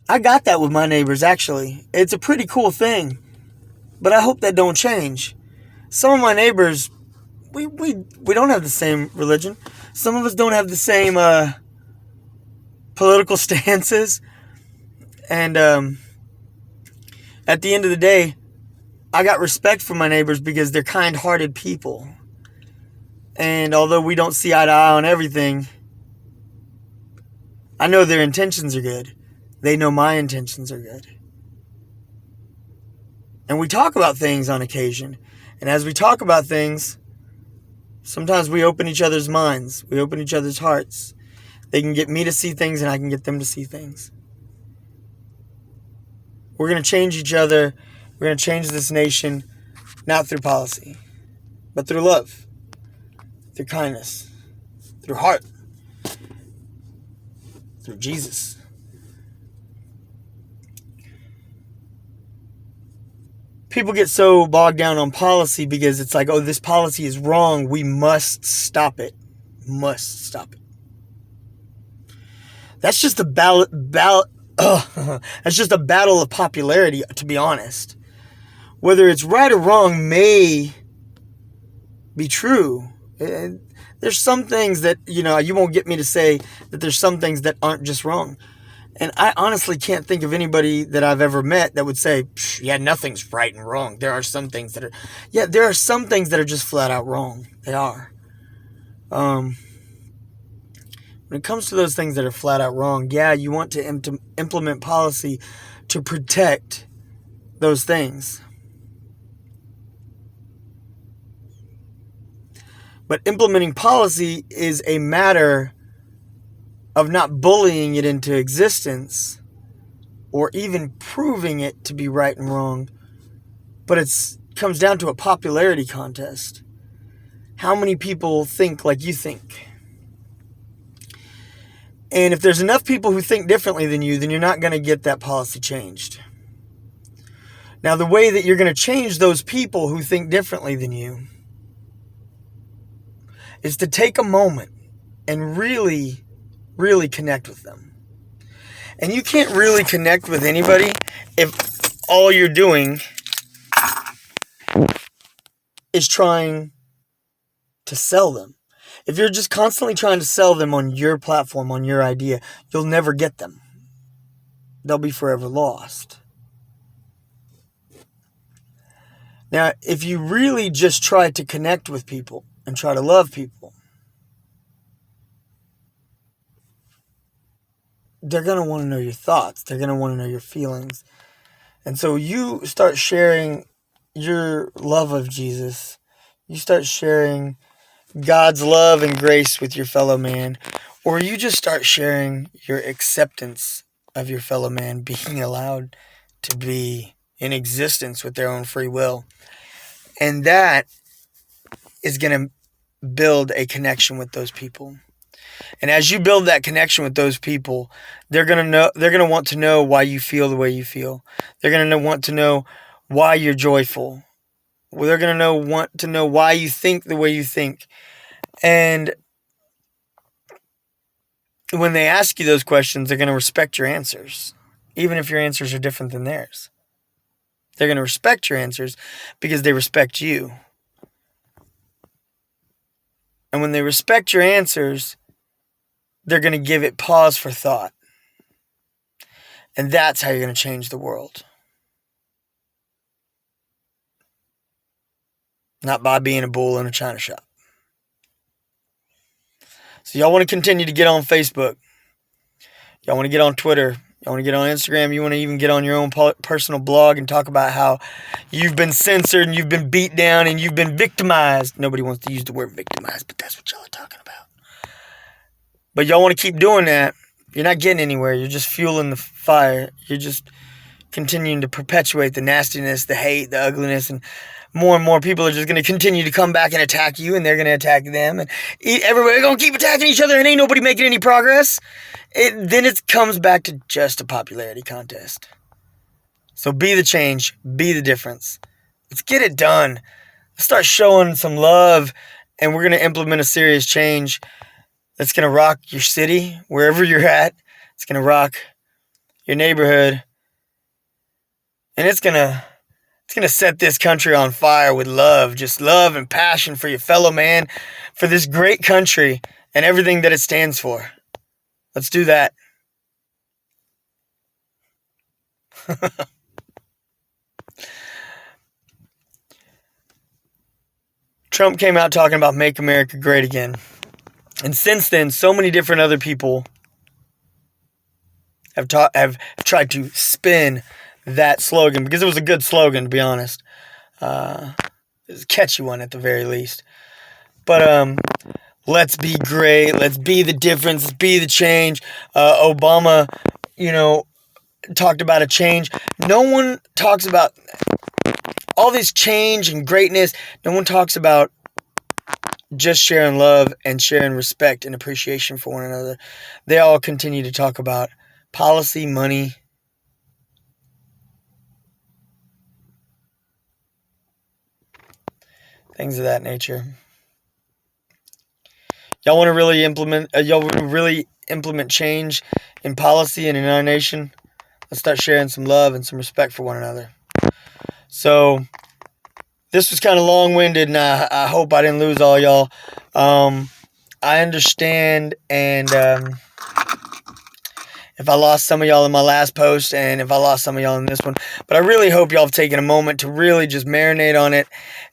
I got that with my neighbors, actually. It's a pretty cool thing, but I hope that don't change. Some of my neighbors, we don't have the same religion. Some of us don't have the same political stances. And at the end of the day, I got respect for my neighbors because they're kind-hearted people. And although we don't see eye to eye on everything, I know their intentions are good. They know my intentions are good. And we talk about things on occasion. And as we talk about things, sometimes we open each other's minds. We open each other's hearts. They can get me to see things and I can get them to see things. We're going to change each other. We're going to change this nation, not through policy, but through love, through kindness, through heart, through Jesus. People get so bogged down on policy because it's like, oh, this policy is wrong. We must stop it. Must stop it. That's just a that's just a battle of popularity, to be honest. Whether it's right or wrong may be true. There's some things that, you won't get me to say that there's some things that aren't just wrong. And I honestly can't think of anybody that I've ever met that would say, yeah, nothing's right and wrong. There are some things that are just flat out wrong. They are. When it comes to those things that are flat out wrong, yeah, you want to implement policy to protect those things. But implementing policy is a matter of not bullying it into existence or even proving it to be right and wrong. But it comes down to a popularity contest. How many people think like you think? And if there's enough people who think differently than you, then you're not going to get that policy changed. Now, the way that you're going to change those people who think differently than you is to take a moment and really, really connect with them. And you can't really connect with anybody if all you're doing is trying to sell them. If you're just constantly trying to sell them on your platform, on your idea, you'll never get them. They'll be forever lost. Now, if you really just try to connect with people and try to love people, they're going to want to know your thoughts. They're going to want to know your feelings. And so you start sharing your love of Jesus. You start sharing God's love and grace with your fellow man. Or you just start sharing your acceptance of your fellow man being allowed to be in existence with their own free will. And that is going to build a connection with those people. And as you build that connection with those people, they're going to want to know why you feel the way you feel. They're going to want to know why you're joyful. They're going to want to know why you think the way you think. And when they ask you those questions, they're going to respect your answers, even if your answers are different than theirs. They're going to respect your answers because they respect you. And when they respect your answers, they're going to give it pause for thought. And that's how you're going to change the world. Not by being a bull in a china shop. So y'all want to continue to get on Facebook. Y'all want to get on Twitter. Y'all want to get on Instagram. You want to even get on your own personal blog and talk about how you've been censored and you've been beat down and you've been victimized. Nobody wants to use the word victimized, but that's what y'all are talking about. But y'all want to keep doing that. You're not getting anywhere. You're just fueling the fire. You're just continuing to perpetuate the nastiness, the hate, the ugliness, and more people are just going to continue to come back and attack you, and they're going to attack them, and everybody's going to keep attacking each other, and ain't nobody making any progress. Then it comes back to just a popularity contest. So be the change. Be the difference. Let's get it done. Let's start showing some love, and we're going to implement a serious change that's going to rock your city, wherever you're at. It's going to rock your neighborhood, and it's gonna set this country on fire with love, just love and passion for your fellow man, for this great country and everything that it stands for. Let's do that. Trump came out talking about Make America Great Again. And since then, so many different other people have tried to spin that slogan, because it was a good slogan, to be honest. It was a catchy one at the very least. But let's be great. Let's be the difference. Let's be the change. Obama, talked about a change. No one talks about all this change and greatness. No one talks about just sharing love and sharing respect and appreciation for one another. They all continue to talk about policy, money, things of that nature. Y'all want to really implement change in policy and in our nation? Let's start sharing some love and some respect for one another. So this was kind of long-winded, and I hope I didn't lose all y'all. I understand, and if I lost some of y'all in my last post, and if I lost some of y'all in this one, but I really hope y'all have taken a moment to really just marinate on it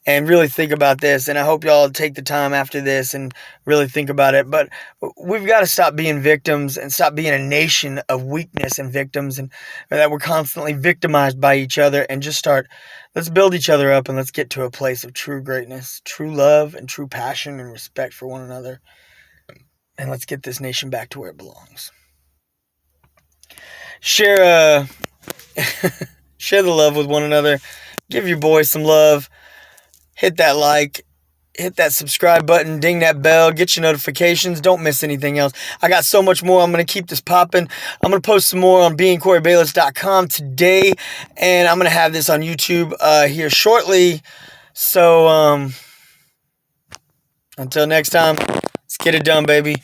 and really think about this. And I hope y'all take the time after this and really think about it. But we've got to stop being victims and stop being a nation of weakness and victims, and that we're constantly victimized by each other, and just let's build each other up, and let's get to a place of true greatness, true love, and true passion and respect for one another. And let's get this nation back to where it belongs. Share the love with one another. Give your boys some love. Hit that like. Hit that subscribe button. Ding that bell. Get your notifications. Don't miss anything else. I got so much more. I'm going to keep this popping. I'm going to post some more on beingcoreybayless.com today. And I'm going to have this on YouTube here shortly. So, until next time, let's get it done, baby.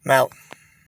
I'm out.